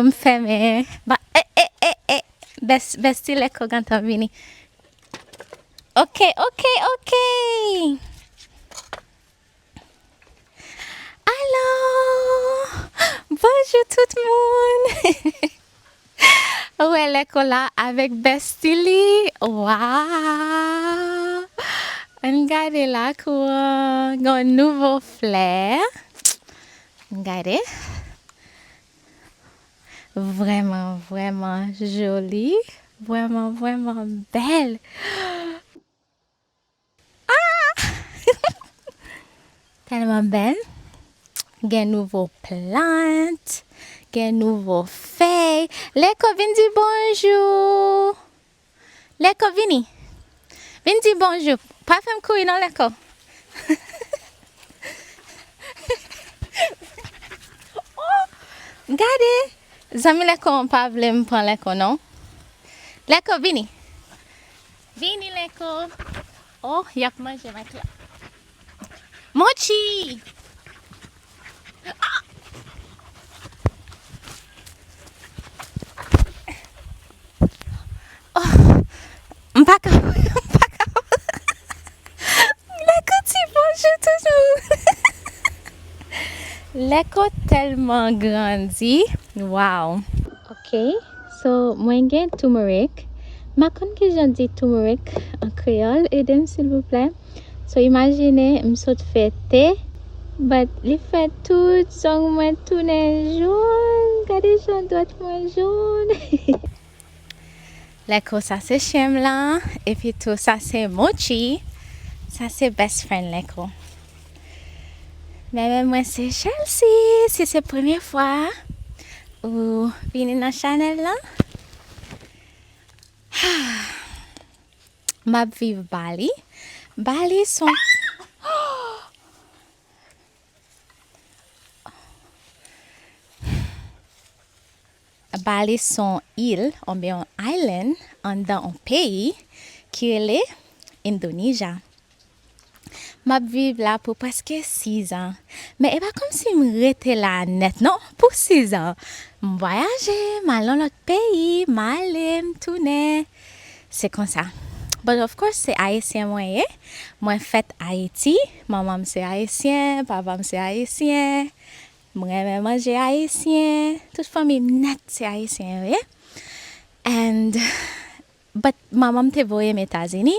comme fermé. Bah, besti leko gantan vini. Ok. Alors, bonjour tout le monde. Ouais, leko là avec Bestili. Waouh. Regardez là quoi, un nouveau flair. Regardez. Vraiment jolie. Vraiment belle. Tellement belle. Gen nouveau plante. Gen nouveau feuille. Leko vin di bonjour. Leko vini. Vin di bonjour. Pas fem koui non leko. Gade. Zami leko on pa vle mpran leko non. Leko vini. Vini leko. Oh, yap manje mak la. Mochi. Mpaka. Leko ti bonjour tout le monde. Leko tellement grandi. Wow. Ok. So, mwen gen turmeric. Makon ki jan di turmeric en créole. Aidez-moi s'il vous plaît. So, imaginez, m'sot fait thé. But li fait tout son mwen tourne jaune. Gade jan doit mwen jaune. Leko, ça c'est chem là. Et puis tout ça c'est Mochi. Ça c'est best friend Leko. Mais moi c'est Chelsea. Si c'est la première fois ou vini dans Chanel là. M'a vive Bali. Bali sont Bali son île, ou bien island, dans un pays qui est l'Indonésie. Je vis là pour presque 6 ans. Mais c'est pas comme si je restais là net, non? Pour 6 ans. Je voyageais, je dans l'autre pays, je allais, je tournais. C'est comme ça. But of course, c'est haïtien moi. Moi, fait Haïti. Maman, c'est haïtien. Papa, c'est haïtien. Moi, manger haïtien. Toute famille net, c'est haïtien, oui. And, but maman te voye aux États-Unis,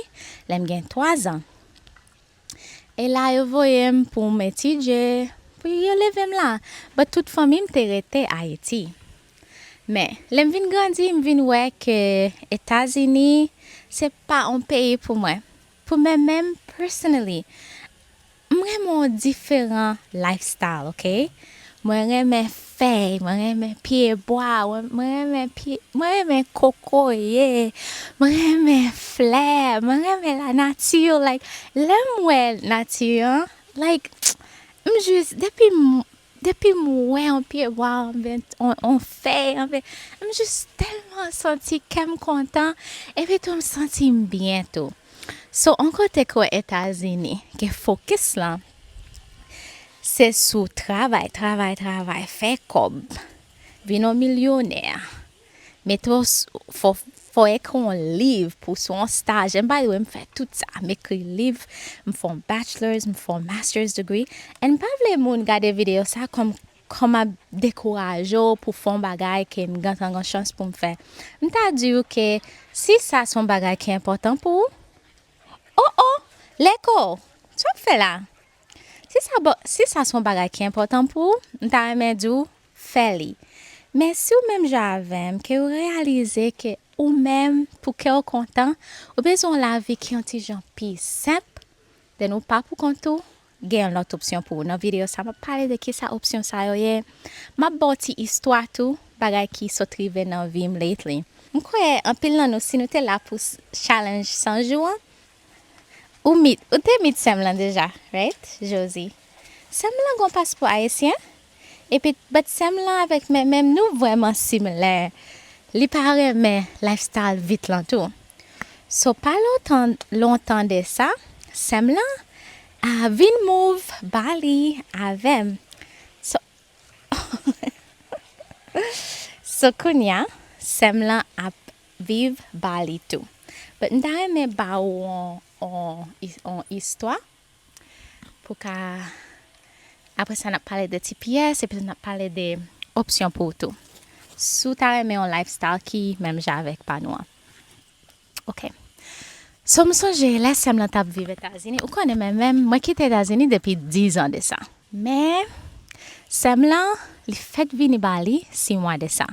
j'ai 3 ans. Et là, je voyais pour m'étudier, puis je levais là. But toute famille me rete Haïti. Mais, je vin grandi, je vin ouais que États-Unis, c'est pas un pays pour moi. Pour moi même, personally, vraiment différent lifestyle, ok? Moi, j'aime feuilles, moi, j'aime pieds bois, moi, j'aime cocoyer, moi, j'aime fleurs, moi, j'aime la nature, like, j'aime la nature, like, juste, depuis moi, on pied bois, on fait, je juste tellement senti qu'elle content, et puis tout me senti bien tout. So, on côté qu'aux États-Unis, que focus là, c'est sous travail, fait comme, vino millionnaire. Mais toi, faut écrire un livre pour son stage. Et by the way, je fais tout ça. Je m'écris un livre, je fais un bachelor's, je fais un master's degree. Et je pas les gens regarder vidéo ça comme à décourager pour faire un bagage que je gagne une chance pour me faire. Je t'ai dit que si ça son bagage qui est important pour vous, oh, l'écho, tu fais là. Si ça son bagage qui est important pour vous, t'as aimé dire fais-le. Mais si vous même j'avais que vous réalisez que ou même pour que vous content, ou besoin la vie qui est un petit genre plus simple, de nous pas pour contour, gagne l'autre option pour dans vidéo ça m'a parlé de qui ça option ça y m'a bâti histoire tout bagage qui sont arrivé dans vie lately. Je crois en pile là nous si nous là pour challenge 100 jours. Ou te mit Semlan déjà, right, Josie? Semlan gon passeport haïtien. Et puis, but Semlan avec même nous vraiment similaires. Li paraît mais lifestyle vite là tout. So pas longtemps de ça, Semlan a vin move Bali avec. So kounya, sem lan ap viv Bali tou. But nda reme ba ou an histwa pou ka apre sa nap pale de TPS epi nap pale de opsyon pou tou. Sou ta reme an lifestyle ki menm javek pa nou an. Ok. So msonje lè sem lan tap vive Etazini. Ou konen men mwen kite Etazini depi 10 an de sa. Men sem lan li fet vini Bali 6 mwa de sa.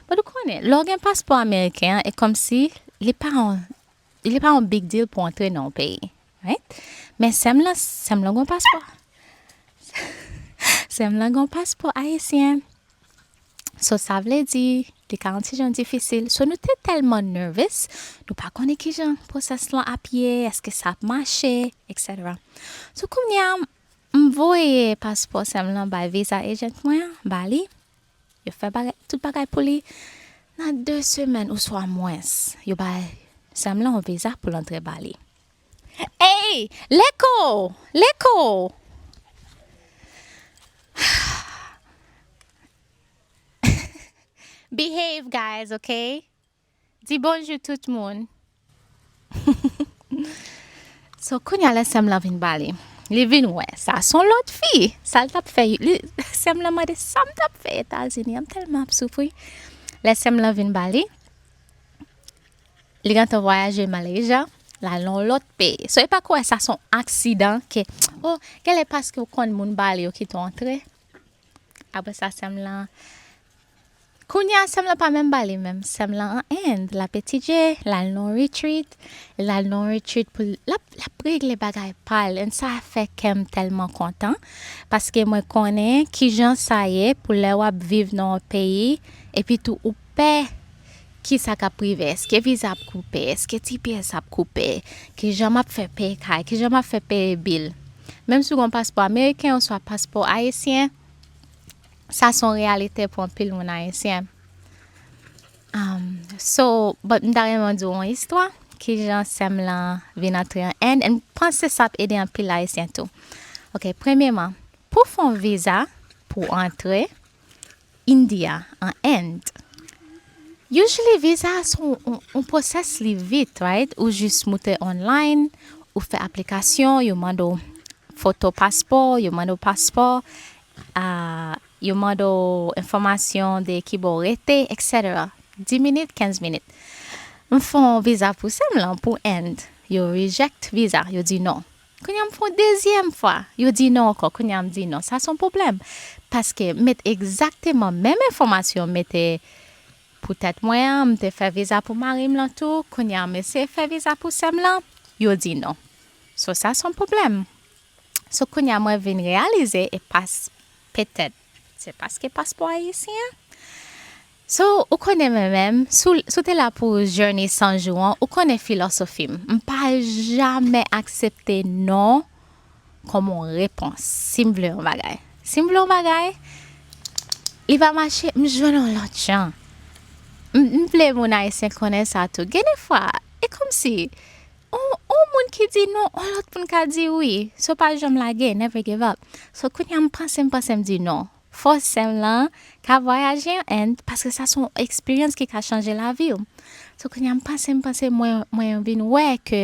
But ou konen, lò gen pasport Ameriken e kom si li pa an big deal pou entre nan peyi. Right? Men sem lan gon pasport. Sem lan gon pasport Haitien. So sa vle di, li ka an ti jan difisil. So nou te telman nervous, nou pa konen ki jan proses lan apye, eske sa ap mache, etc. So koum ni am, mvoye pasport sem lan bay visa agent mwen, Bali. Yo fè tout bagay pou li. Nan 2 semen ou swa mwens, yo bay sem lan an visa pou l'entre Bali. Hey! Leko! Behave, guys, okay? Di bonjour tout moun. So, kounya le sem lan vin Bali. Li vin wè, sa son lot fi. Sa l tap fè, sem lan mwen de sam tap fè Etazini. Am telman ap soufri. Le sem lan vin Bali. Li gante voyaje Malaysia. La lon lot pe. So, e pa kouè sa son aksidan ke, gele paske ou kon moun Bali ou ki ton entre. Apre sa sem lan. Kounya sem lan pa men Bali men. Sem lan an Inde. La petije, la lon retreat. La lon retreat pou la regle bagay pal. En sa fe kem telman kontan. Paske mwen konen ki jan sa ye pou le wap viv nan peyi. E pi tou ou pe ki sa ka prive. Eske visa ap koupe. Eske TPS ap koupe. Ki jan map fe pe kay. Ki jan map fe pe bil. Mem sou gon pasport Ameriken ou swa pasport Haitien. Sa son realite pou an pil moun Haitien. So, but mdare mwen di an histwa. Ki jan sem lan vin atre an Inde. En pense sa ap ede an pil Haitien tou. Ok, premièman, pou fon visa pou entre India an Inde. Usually visa son on proses li vite, right? Ou jist moute online, ou fe aplikasyon, yo mando foto pasport, yo mando pasport, yo mando informasyon de ki bo rete, etc. 10 minutes, 15 minutes. M fon visa pou sem lan pou Inde. Yo reject visa, yo di non. Kounya m fon deuxième fois, yo di non anko, kounya m di non. Sa son problem. Paske met exactement même informasyon mette pou tèt mwen, m te fè visa pou marim lan tou, kounya m se fè visa pou sem lan, yo di non. So sa son problem. So kounya mwen vin realize e pas peut-être c'est paske pasport Haitien. So, ou konen men, sou te la pou journey 100 jours, ou konen filosofi m pa jamais aksepte non komon repons. Si m vle yon bagay. Si m vle yon bagay, li va mache, m jwen yon lot jan. M vle moun Haitien konen sa tou. Gene fwa, e kom si, on moun ki di non, on lot pou n ka di oui. So pa jom lage, never give up. So kounya m pense m di non. Fos sem lan ka voyaje en Inde paske sa son experience ki ka chanje la vi ou. So kounya m pense mwen vin wè ke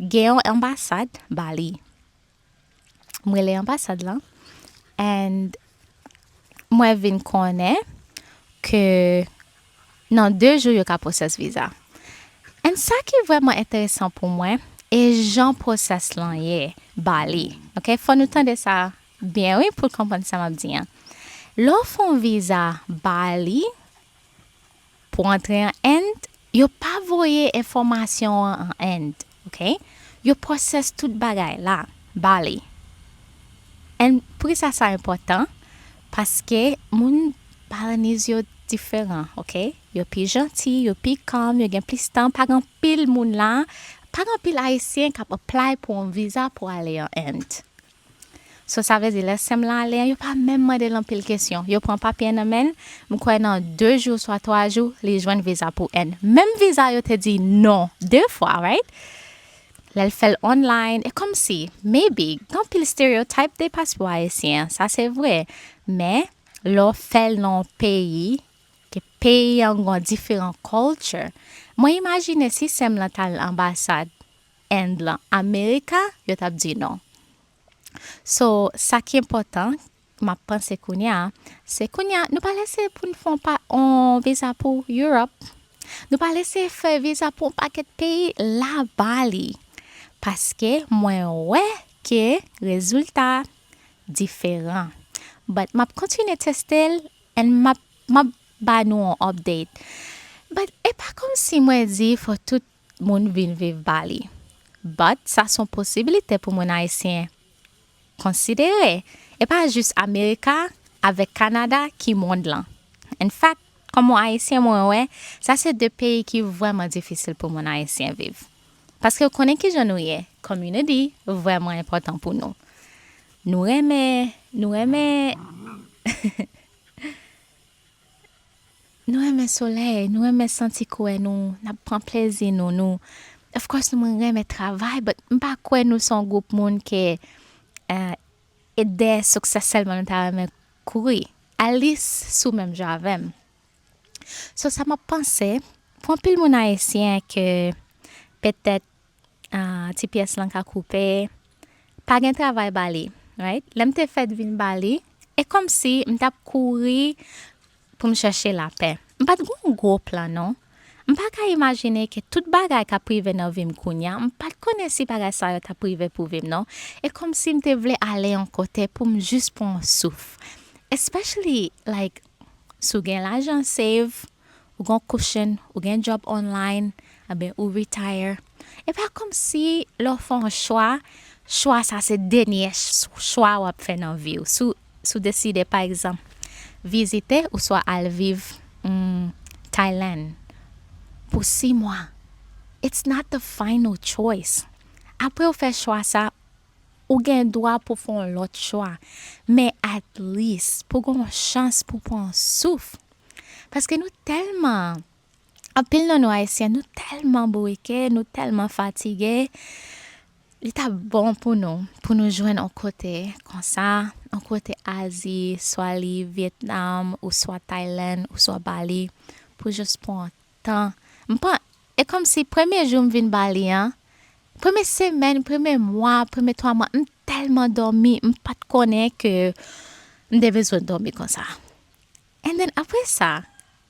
gen yon ambasade Bali. Mwen le ambasade lan. And mwen vin konen ke nan 2 jours yo ka proses visa. And sa ki vwèman interesant pou mwen e jan proses lan ye Bali. Ok, fò nou tande sa bien oui pou kompon sa map diyan. Lò fon visa Bali pou entre en Inde, yo pa voye informasyon en Inde, ok? Yo proses tout bagay la, Bali. En pou sa important, paske moun Balinese yo diferent, ok? Yo pi gentil, yo pi calm, yo gen plis tan, pa gan pil moun la, pa gan pil Haitien kap apply pou un visa pou ale en Inde. So sa vezi le sem lan ale, yo pa mèm mande lan pil kesyon. Yo pran papye nan men, m kwen nan 2 jours soit 3 jours, li jwen visa pou Inde. Mèm visa yo te di non, 2 fois, right? Lèl fel online, e kom si, maybe, gan pil stereotype de pasport Haitien, sa se vre. Mais, lo fel nan peyi, que pays ont différentes cultures. Moi, imagine si c'est l'ambassade Inde, là, Amérique, je t'ai dit non. So, ça qui est important, ma pensée c'est qu'on nous pas laisser pour nous faire pas un visa pour Europe. Nous pas laisser faire visa pour un paquet de pays là Bali. Parce que moi ouais que résultat différent. But m'a continuer tester and m'a ba nous un update. But et pas comme si moi dit faut tout monde vinn vivre Bali. But ça sont possibilités pour mon haïtien considérer. Et pas juste Amérique avec Canada qui monde là. En fait, comme mon haïtien moi ouais, ça c'est deux pays qui vraiment difficile pour mon haïtien vivre. Parce que vous connaissez que je nous y communauté vraiment important pour nous. Nous aimons nous aimons soleil, nous aimons sentir quoi nous prend plaisir nous. Of course nous aimons travail, but pas quoi nous son groupe monde qui aider successfullement nous ta courir. Alice sous même j'avais. So ça m'a pensé pour un peu mon haïtien que peut-être ti pièce lan ka couper pas gen travail Bali, right? L'aime te fait vinn Bali et comme si m't'a courir pour me chercher la paix. M'pas de gros plan non. M'pas ka imaginer que toute bagay ka privé dans vim kounya, m'pas connait si bagay ça t'a privé pour vim non. Et comme si m'te vle aller en côté pour me juste prendre un souffle. Especially like sou gen l'argent save, ou gen cushion, ou gen job online, ou retire. Et pas comme si l'on fait un choix ça c'est dernier choix ou fait dans vie. Sou décider par exemple visiter ou soit aller vivre Thailand pour 6 mois. It's not the final choice. Après ou fait choix ça, ou gen droit pour faire l'autre choix. Mais at least pour qu'on chance pour prendre souffle. Parce que nous tellement en pile nous haïtiens nous tellement bourriqués, nous tellement fatigués. Il est bon pour nous joindre en côté comme ça, en côté Asie, soit le Vietnam ou soit Thaïlande ou soit Bali pour juste prendre temps. Et comme si premier jour vinn Bali hein, première semaine, premier mois, premier 3 mois, tellement dormi, pas de connaître que m'avais besoin de dormir comme ça. Et then après ça,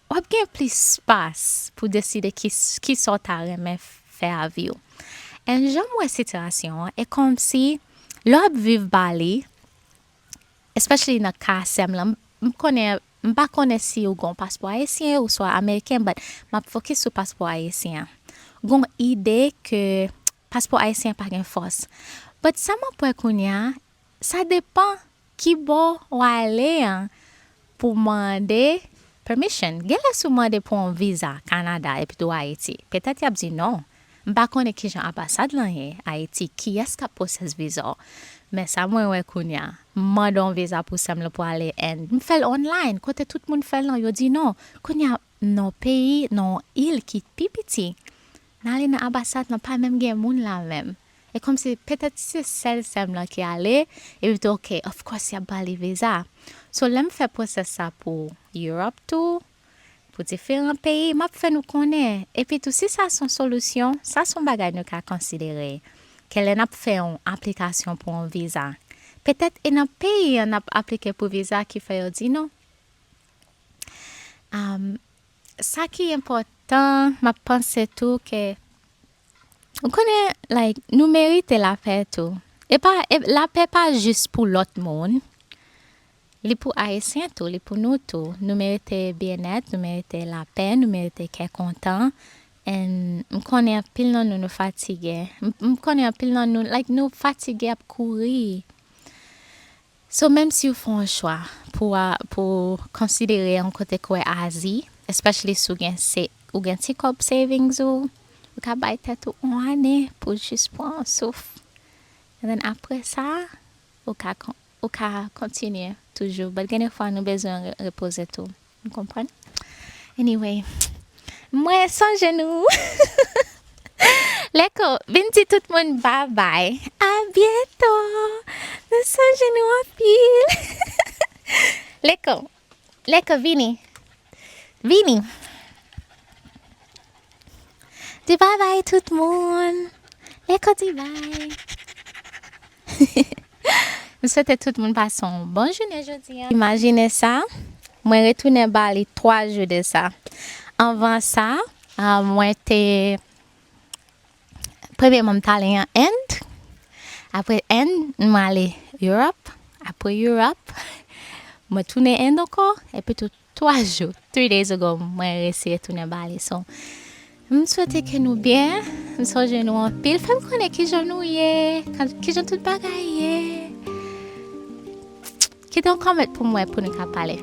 on a bien plus espace pour décider qui sort à remettre faire à vie. Et j'aime la situation est comme si l'on vivre Bali, especially dans le cas semble, pas connais si ou gon passeport haïtien ou soit américain, but m'a focus sur passeport haïtien. Gon idée que passeport haïtien pas gen force. But ça m'a pour kounya, ça dépend qui bon ou aller pour demander permission. Gela sou demander pour un visa Canada et puis Haïti. Peut-être y a dit non. M'pa connait qui jan ambassade lan Haïti qui est-ce qui process visa. Mais ça moi ouais kounya. M'don visa pour semble pour aller and m'fait online côté tout le monde fait là yo dit non. Kounya non pays non île qui pipiti. N'aller dans ambassade n'a pas même gen moun là même. Et comme c'est peut-être c'est celle là qui allait et puis OK, of course y a Bali visa. So l'aime fait process ça pour Europe tout. Pour différents pays, m'a fait nous connaître. Et puis tout si ça son solution, ça son bagage nous qu'à considérer. Qu'elle n'a fait une application pour un visa. Peut-être in un pays on a appliqué pour visa qui fait dit non. Ça qui est important, m'a pensé tout que on connaît like nous méritons la paix tout. Et la paix pas juste pour l'autre monde. Les pour haïtiens tout, les pour nous tout. Nous méritons bien-être, nous méritons la paix, nous méritons qu'être content. Et nous connaissons pile nous fatigués. Nous connaissons pile nous like nous fatigués à courir. So même si vous faites un choix pour considérer un côté quoi Asie, especially si vous avez petit cop savings ou vous pouvez buy tout en année pour juste prendre un souffle. Et then après ça, vous pouvez continuer toujours. Mais des fois, nous avons besoin de reposer tout. Vous comprenez? Anyway, moi, sans genou. L'écho, binti tout le monde, bye bye. À bientôt. Nous sans genou en pile. L'écho, vini. Vini. Dis bye bye tout le monde. L'école dit bye. Je souhaite tout le monde passe une bonne journée aujourd'hui. Imaginez ça. Moi, retourne Bali 3 jours de ça. Avant ça, moi, j'étais premièrement allé en Inde. Après Inde, je suis allé en Europe. Après Europe, je suis retourné en Inde encore. Et puis, 3 jours, 3 days ago, je suis resté retourner Bali. So, je souhaite que nous bien. Je souhaite que nous en pile. Femme connaît qui j'en nous y qui j'en tout bagaille. Qui donc comment pour moi pour nous parler.